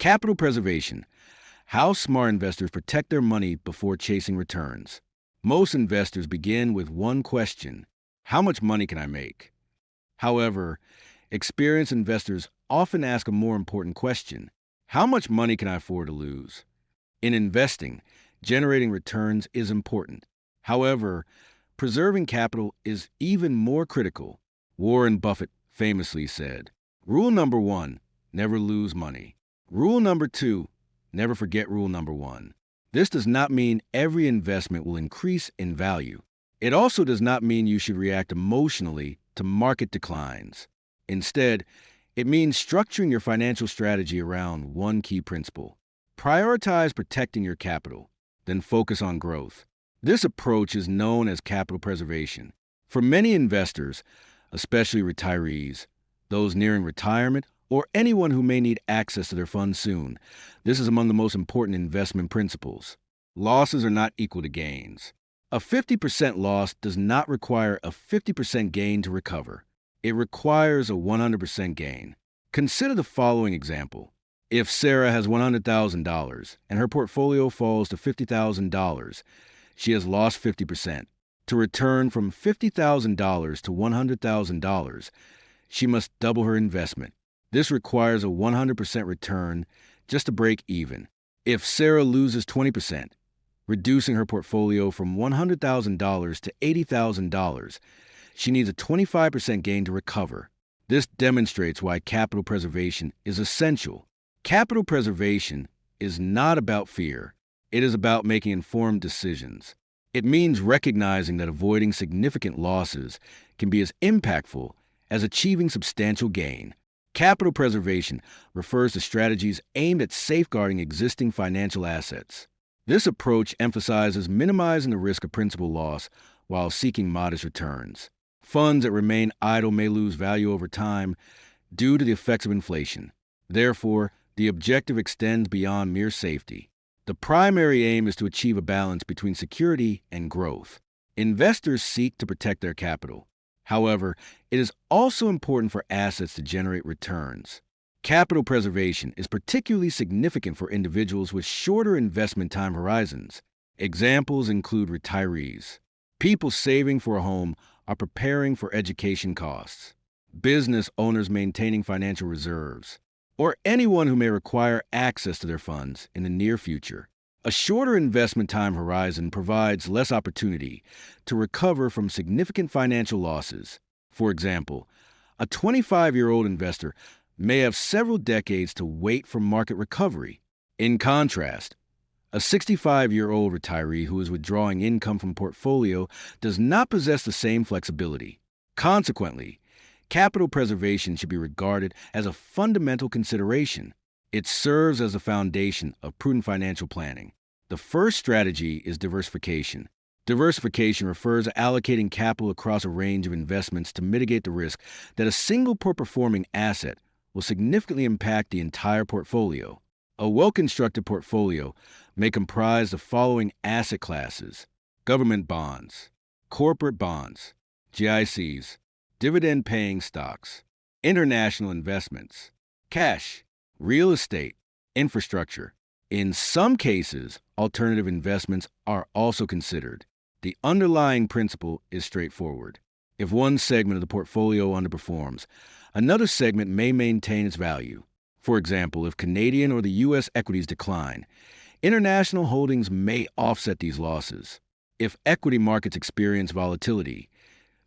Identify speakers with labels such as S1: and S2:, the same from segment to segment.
S1: Capital preservation. How smart investors protect their money before chasing returns. Most investors begin with one question: how much money can I make? However, experienced investors often ask a more important question: how much money can I afford to lose? In investing, generating returns is important. However, preserving capital is even more critical. Warren Buffett famously said, "Rule number one, never lose money. Rule number two, never forget rule number one." This does not mean every investment will increase in value. It also does not mean you should react emotionally to market declines. Instead, it means structuring your financial strategy around one key principle. Prioritize protecting your capital, then focus on growth. This approach is known as capital preservation. For many investors, especially retirees, those nearing retirement, or anyone who may need access to their funds soon, this is among the most important investment principles. Losses are not equal to gains. A 50% loss does not require a 50% gain to recover. It requires a 100% gain. Consider the following example. If Sarah has $100,000 and her portfolio falls to $50,000, she has lost 50%. To return from $50,000 to $100,000, she must double her investment. This requires a 100% return just to break even. If Sarah loses 20%, reducing her portfolio from $100,000 to $80,000, she needs a 25% gain to recover. This demonstrates why capital preservation is essential. Capital preservation is not about fear. It is about making informed decisions. It means recognizing that avoiding significant losses can be as impactful as achieving substantial gain. Capital preservation refers to strategies aimed at safeguarding existing financial assets. This approach emphasizes minimizing the risk of principal loss while seeking modest returns. Funds that remain idle may lose value over time due to the effects of inflation. Therefore, the objective extends beyond mere safety. The primary aim is to achieve a balance between security and growth. Investors seek to protect their capital. However, it is also important for assets to generate returns. Capital preservation is particularly significant for individuals with shorter investment time horizons. Examples include retirees. People saving for a home are preparing for education costs. Business owners maintaining financial reserves. Or anyone who may require access to their funds in the near future. A shorter investment time horizon provides less opportunity to recover from significant financial losses. For example, a 25-year-old investor may have several decades to wait for market recovery. In contrast, a 65-year-old retiree who is withdrawing income from a portfolio does not possess the same flexibility. Consequently, capital preservation should be regarded as a fundamental consideration. It serves as a foundation of prudent financial planning. The first strategy is diversification. Diversification refers to allocating capital across a range of investments to mitigate the risk that a single poor-performing asset will significantly impact the entire portfolio. A well-constructed portfolio may comprise the following asset classes: government bonds, corporate bonds, GICs, dividend-paying stocks, international investments, cash, real estate, infrastructure. In some cases, alternative investments are also considered. The underlying principle is straightforward. If one segment of the portfolio underperforms, another segment may maintain its value. For example, if Canadian or the U.S. equities decline, international holdings may offset these losses. If equity markets experience volatility,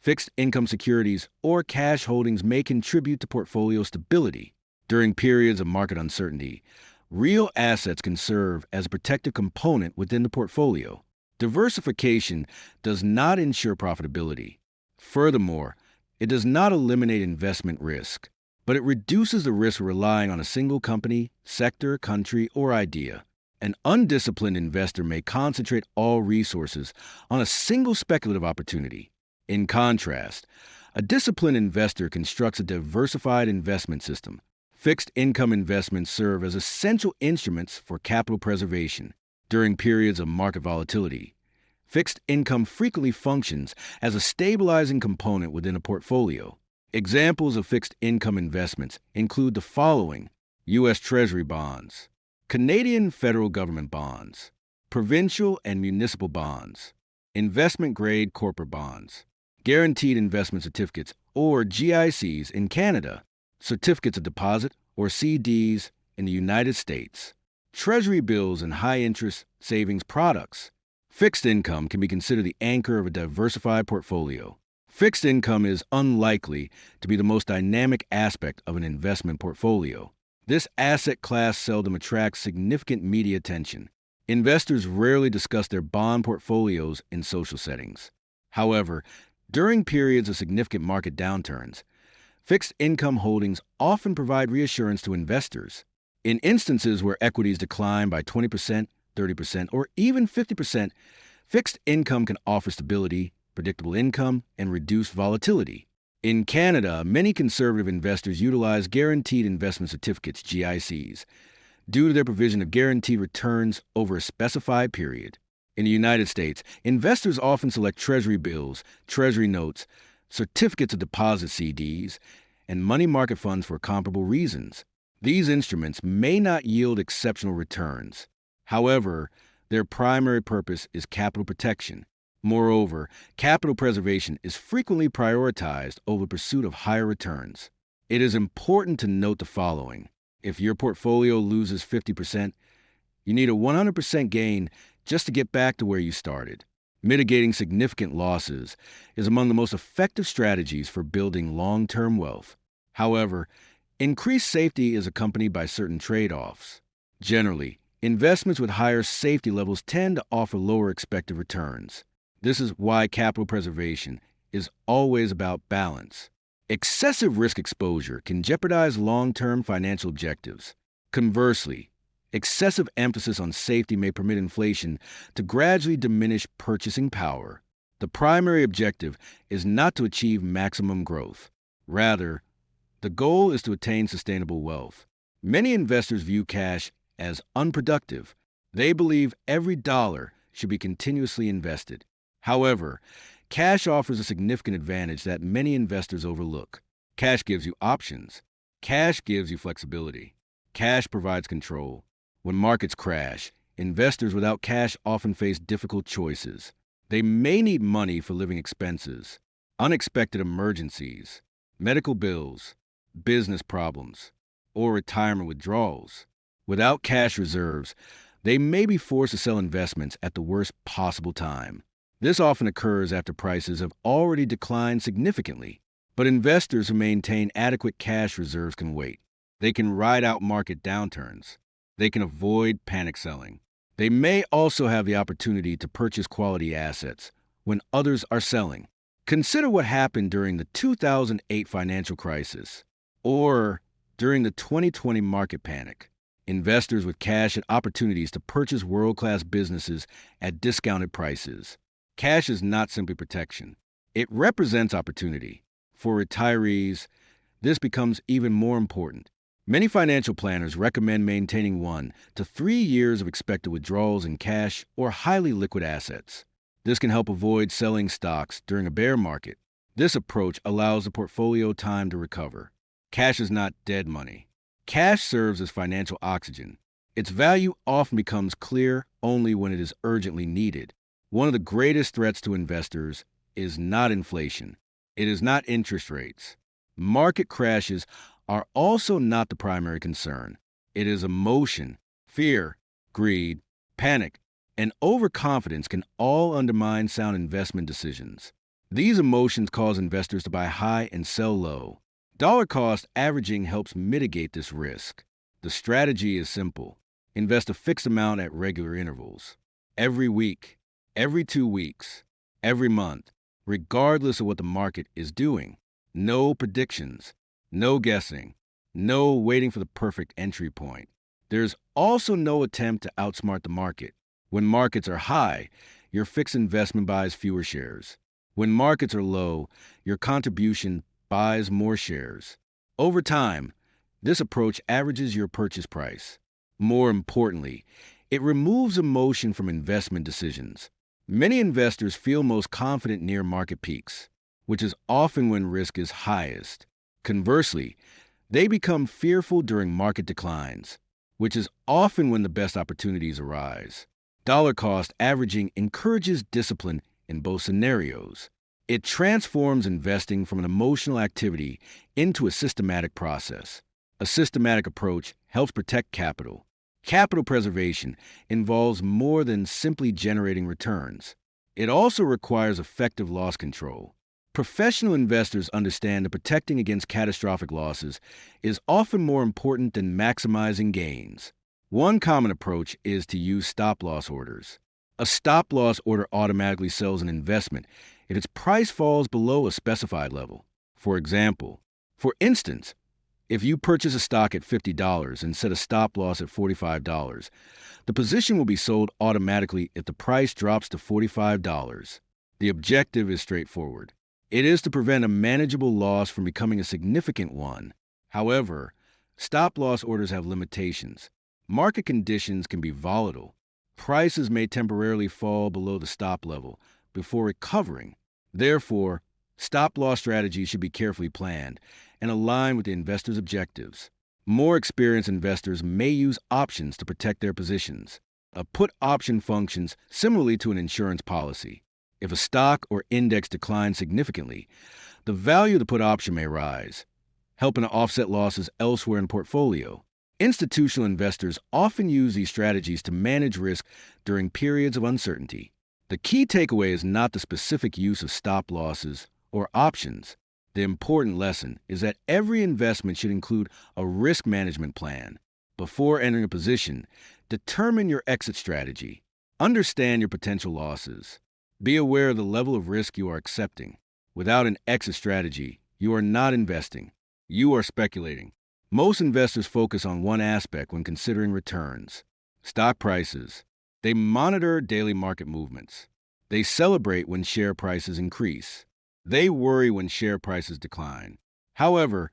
S1: fixed income securities or cash holdings may contribute to portfolio stability. During periods of market uncertainty, real assets can serve as a protective component within the portfolio. Diversification does not ensure profitability. Furthermore, it does not eliminate investment risk, but it reduces the risk of relying on a single company, sector, country, or idea. An undisciplined investor may concentrate all resources on a single speculative opportunity. In contrast, a disciplined investor constructs a diversified investment system. Fixed income investments serve as essential instruments for capital preservation. During periods of market volatility, fixed income frequently functions as a stabilizing component within a portfolio. Examples of fixed income investments include the following: U.S. Treasury Bonds, Canadian federal government bonds, provincial and municipal bonds, investment-grade corporate bonds, guaranteed investment certificates, or GICs in Canada, certificates of deposit, or CDs in the United States, Treasury bills and high-interest savings products. Fixed income can be considered the anchor of a diversified portfolio. Fixed income is unlikely to be the most dynamic aspect of an investment portfolio. This asset class seldom attracts significant media attention. Investors rarely discuss their bond portfolios in social settings. However, during periods of significant market downturns, fixed income holdings often provide reassurance to investors. In instances where equities decline by 20%, 30%, or even 50%, fixed income can offer stability, predictable income, and reduced volatility. In Canada, many conservative investors utilize guaranteed investment certificates, GICs, due to their provision of guaranteed returns over a specified period. In the United States, investors often select Treasury bills, Treasury notes, certificates of deposit, CDs, and money market funds for comparable reasons. These instruments may not yield exceptional returns. However, their primary purpose is capital protection. Moreover, capital preservation is frequently prioritized over pursuit of higher returns. It is important to note the following. If your portfolio loses 50%, you need a 100% gain just to get back to where you started. Mitigating significant losses is among the most effective strategies for building long-term wealth. However, increased safety is accompanied by certain trade-offs. Generally, investments with higher safety levels tend to offer lower expected returns. This is why capital preservation is always about balance. Excessive risk exposure can jeopardize long-term financial objectives. Conversely, excessive emphasis on safety may permit inflation to gradually diminish purchasing power. The primary objective is not to achieve maximum growth. Rather, the goal is to attain sustainable wealth. Many investors view cash as unproductive. They believe every dollar should be continuously invested. However, cash offers a significant advantage that many investors overlook. Cash gives you options. Cash gives you flexibility. Cash provides control. When markets crash, investors without cash often face difficult choices. They may need money for living expenses, unexpected emergencies, medical bills, business problems, or retirement withdrawals. Without cash reserves, they may be forced to sell investments at the worst possible time. This often occurs after prices have already declined significantly, but investors who maintain adequate cash reserves can wait. They can ride out market downturns. They can avoid panic selling. They may also have the opportunity to purchase quality assets when others are selling. Consider what happened during the 2008 financial crisis or during the 2020 market panic. Investors with cash had opportunities to purchase world-class businesses at discounted prices. Cash is not simply protection. It represents opportunity. For retirees, this becomes even more important. Many financial planners recommend maintaining 1 to 3 years of expected withdrawals in cash or highly liquid assets. This can help avoid selling stocks during a bear market. This approach allows the portfolio time to recover. Cash is not dead money. Cash serves as financial oxygen. Its value often becomes clear only when it is urgently needed. One of the greatest threats to investors is not inflation. It is not interest rates. Market crashes are also not the primary concern. It is emotion, fear, greed, panic, and overconfidence can all undermine sound investment decisions. These emotions cause investors to buy high and sell low. Dollar cost averaging helps mitigate this risk. The strategy is simple. Invest a fixed amount at regular intervals. Every week, every 2 weeks, every month, regardless of what the market is doing. No predictions, no guessing, no waiting for the perfect entry point. There's also no attempt to outsmart the market. When markets are high, your fixed investment buys fewer shares. When markets are low, your contribution buys more shares. Over time, this approach averages your purchase price. More importantly, it removes emotion from investment decisions. Many investors feel most confident near market peaks, which is often when risk is highest. Conversely, They become fearful during market declines, which is often when the best opportunities arise. Dollar cost averaging encourages discipline in both scenarios. It transforms investing from an emotional activity into a systematic process. A systematic approach helps protect capital. Capital preservation involves more than simply generating returns. It also requires effective loss control. Professional investors understand that protecting against catastrophic losses is often more important than maximizing gains. One common approach is to use stop-loss orders. A stop-loss order automatically sells an investment if its price falls below a specified level. For instance, if you purchase a stock at $50 and set a stop-loss at $45, the position will be sold automatically if the price drops to $45. The objective is straightforward. It is to prevent a manageable loss from becoming a significant one. However, stop-loss orders have limitations. Market conditions can be volatile. Prices may temporarily fall below the stop level before recovering. Therefore, stop-loss strategies should be carefully planned and align with the investor's objectives. More experienced investors may use options to protect their positions. A put option functions similarly to an insurance policy. If a stock or index declines significantly, the value of the put option may rise, helping to offset losses elsewhere in the portfolio. Institutional investors often use these strategies to manage risk during periods of uncertainty. The key takeaway is not the specific use of stop losses or options. The important lesson is that every investment should include a risk management plan. Before entering a position, determine your exit strategy. Understand your potential losses. Be aware of the level of risk you are accepting. Without an exit strategy, you are not investing. You are speculating. Most investors focus on one aspect when considering returns: stock prices. They monitor daily market movements. They celebrate when share prices increase. They worry when share prices decline. However,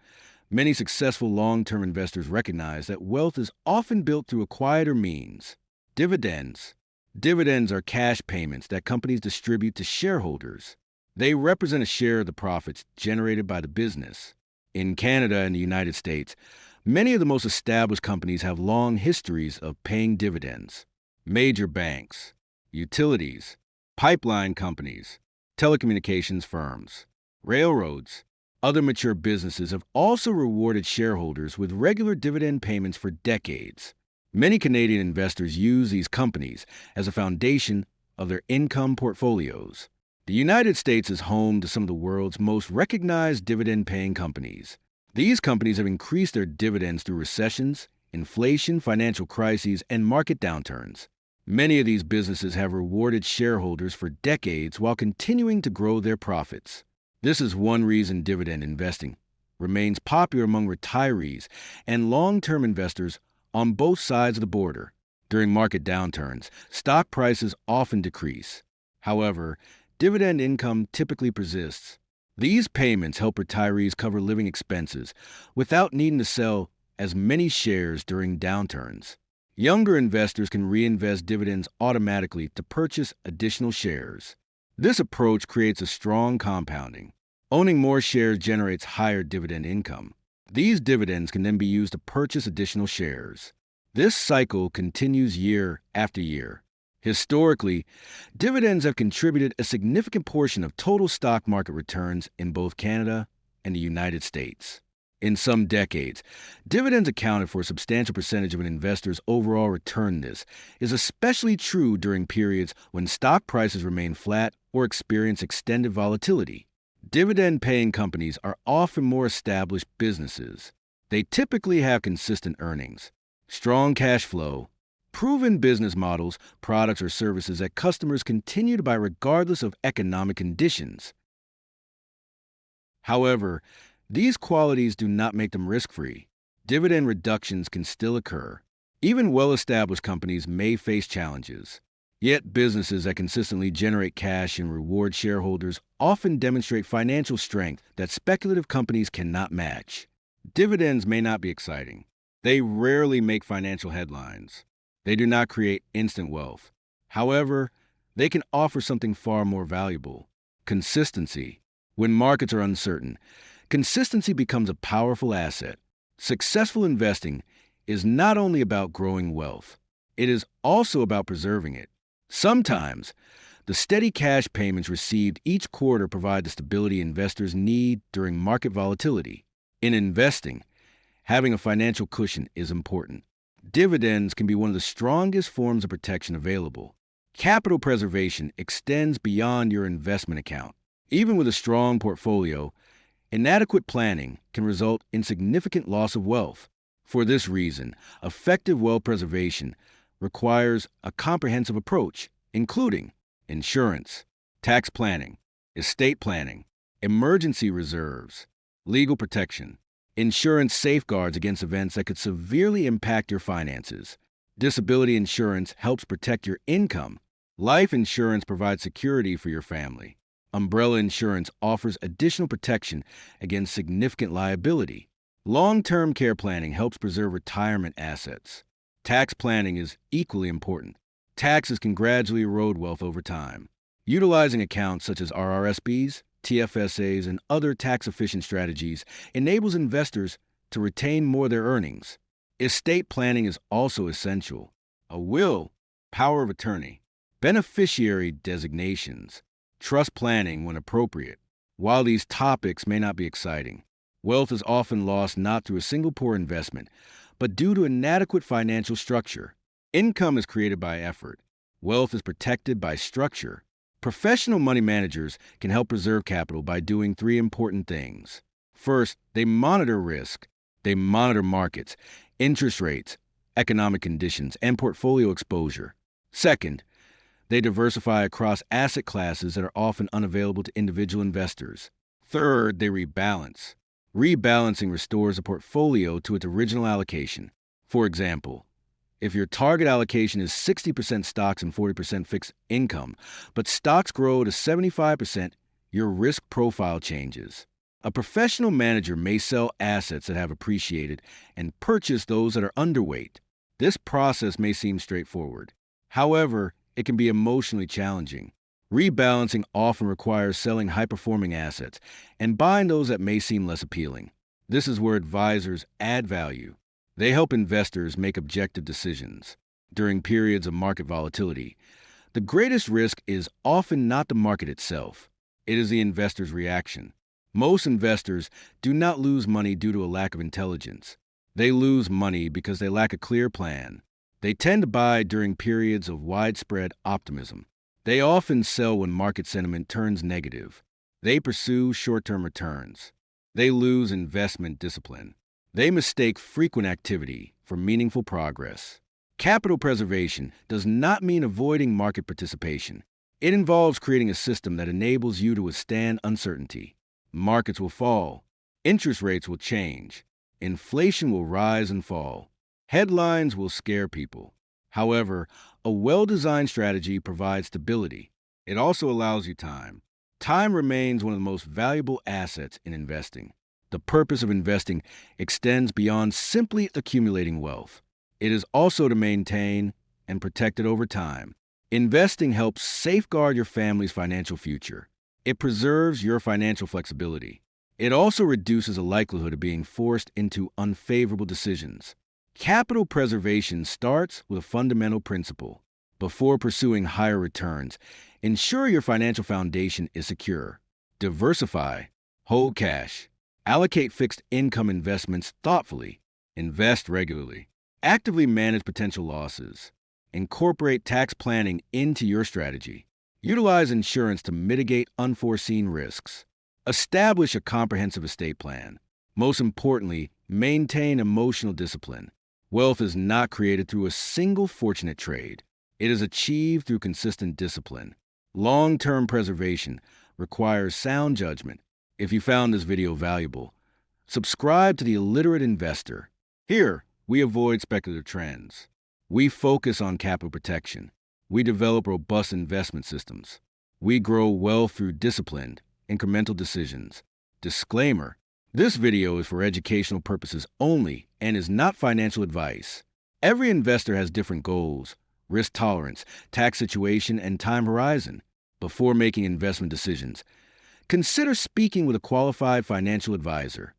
S1: many successful long-term investors recognize that wealth is often built through a quieter means: dividends. Dividends are cash payments that companies distribute to shareholders. They represent a share of the profits generated by the business. In Canada and the United States, many of the most established companies have long histories of paying dividends. Major banks, utilities, pipeline companies, telecommunications firms, railroads, other mature businesses have also rewarded shareholders with regular dividend payments for decades. Many Canadian investors use these companies as a foundation of their income portfolios. The United States is home to some of the world's most recognized dividend-paying companies. These companies have increased their dividends through recessions, inflation, financial crises, and market downturns. Many of these businesses have rewarded shareholders for decades while continuing to grow their profits. This is one reason dividend investing remains popular among retirees and long-term investors on both sides of the border. During market downturns, stock prices often decrease. However, dividend income typically persists. These payments help retirees cover living expenses without needing to sell as many shares during downturns. Younger investors can reinvest dividends automatically to purchase additional shares. This approach creates a strong compounding. Owning more shares generates higher dividend income. These dividends can then be used to purchase additional shares. This cycle continues year after year. Historically, dividends have contributed a significant portion of total stock market returns in both Canada and the United States. In some decades, dividends accounted for a substantial percentage of an investor's overall return. This is especially true during periods when stock prices remain flat or experience extended volatility. Dividend-paying companies are often more established businesses. They typically have consistent earnings, strong cash flow, proven business models, products, or services that customers continue to buy regardless of economic conditions. However, these qualities do not make them risk-free. Dividend reductions can still occur. Even well-established companies may face challenges. Yet businesses that consistently generate cash and reward shareholders often demonstrate financial strength that speculative companies cannot match. Dividends may not be exciting. They rarely make financial headlines. They do not create instant wealth. However, they can offer something far more valuable: consistency. When markets are uncertain, consistency becomes a powerful asset. Successful investing is not only about growing wealth, it is also about preserving it. Sometimes, the steady cash payments received each quarter provide the stability investors need during market volatility. In investing, having a financial cushion is important. Dividends can be one of the strongest forms of protection available. Capital preservation extends beyond your investment account. Even with a strong portfolio, inadequate planning can result in significant loss of wealth. For this reason, effective wealth preservation requires a comprehensive approach, including insurance, tax planning, estate planning, emergency reserves, legal protection. Insurance safeguards against events that could severely impact your finances. Disability insurance helps protect your income. Life insurance provides security for your family. Umbrella insurance offers additional protection against significant liability. Long-term care planning helps preserve retirement assets. Tax planning is equally important. Taxes can gradually erode wealth over time. Utilizing accounts such as RRSPs, TFSAs, and other tax-efficient strategies enables investors to retain more of their earnings. Estate planning is also essential. A will, power of attorney, beneficiary designations, trust planning when appropriate. While these topics may not be exciting, wealth is often lost not through a single poor investment, but due to inadequate financial structure. Income is created by effort. Wealth is protected by structure. Professional money managers can help preserve capital by doing three important things. First, they monitor risk. They monitor markets, interest rates, economic conditions, and portfolio exposure. Second, they diversify across asset classes that are often unavailable to individual investors. Third, they rebalance. Rebalancing restores a portfolio to its original allocation. For example, if your target allocation is 60% stocks and 40% fixed income, but stocks grow to 75%, your risk profile changes. A professional manager may sell assets that have appreciated and purchase those that are underweight. This process may seem straightforward. However, it can be emotionally challenging. Rebalancing often requires selling high-performing assets and buying those that may seem less appealing. This is where advisors add value. They help investors make objective decisions. During periods of market volatility, the greatest risk is often not the market itself. It is the investor's reaction. Most investors do not lose money due to a lack of intelligence. They lose money because they lack a clear plan. They tend to buy during periods of widespread optimism. They often sell when market sentiment turns negative. They pursue short-term returns. They lose investment discipline. They mistake frequent activity for meaningful progress. Capital preservation does not mean avoiding market participation. It involves creating a system that enables you to withstand uncertainty. Markets will fall. Interest rates will change. Inflation will rise and fall. Headlines will scare people. However, a well-designed strategy provides stability. It also allows you time. Time remains one of the most valuable assets in investing. The purpose of investing extends beyond simply accumulating wealth. It is also to maintain and protect it over time. Investing helps safeguard your family's financial future. It preserves your financial flexibility. It also reduces the likelihood of being forced into unfavorable decisions. Capital preservation starts with a fundamental principle. Before pursuing higher returns, ensure your financial foundation is secure. Diversify. Hold cash. Allocate fixed income investments thoughtfully. Invest regularly. Actively manage potential losses. Incorporate tax planning into your strategy. Utilize insurance to mitigate unforeseen risks. Establish a comprehensive estate plan. Most importantly, maintain emotional discipline. Wealth is not created through a single fortunate trade. It is achieved through consistent discipline. Long-term preservation requires sound judgment. If you found this video valuable, subscribe to the Illiterate Investor. Here, we avoid speculative trends. We focus on capital protection. We develop robust investment systems. We grow wealth through disciplined, incremental decisions. Disclaimer: this video is for educational purposes only and is not financial advice. Every investor has different goals, risk tolerance, tax situation, and time horizon. Before making investment decisions, consider speaking with a qualified financial advisor.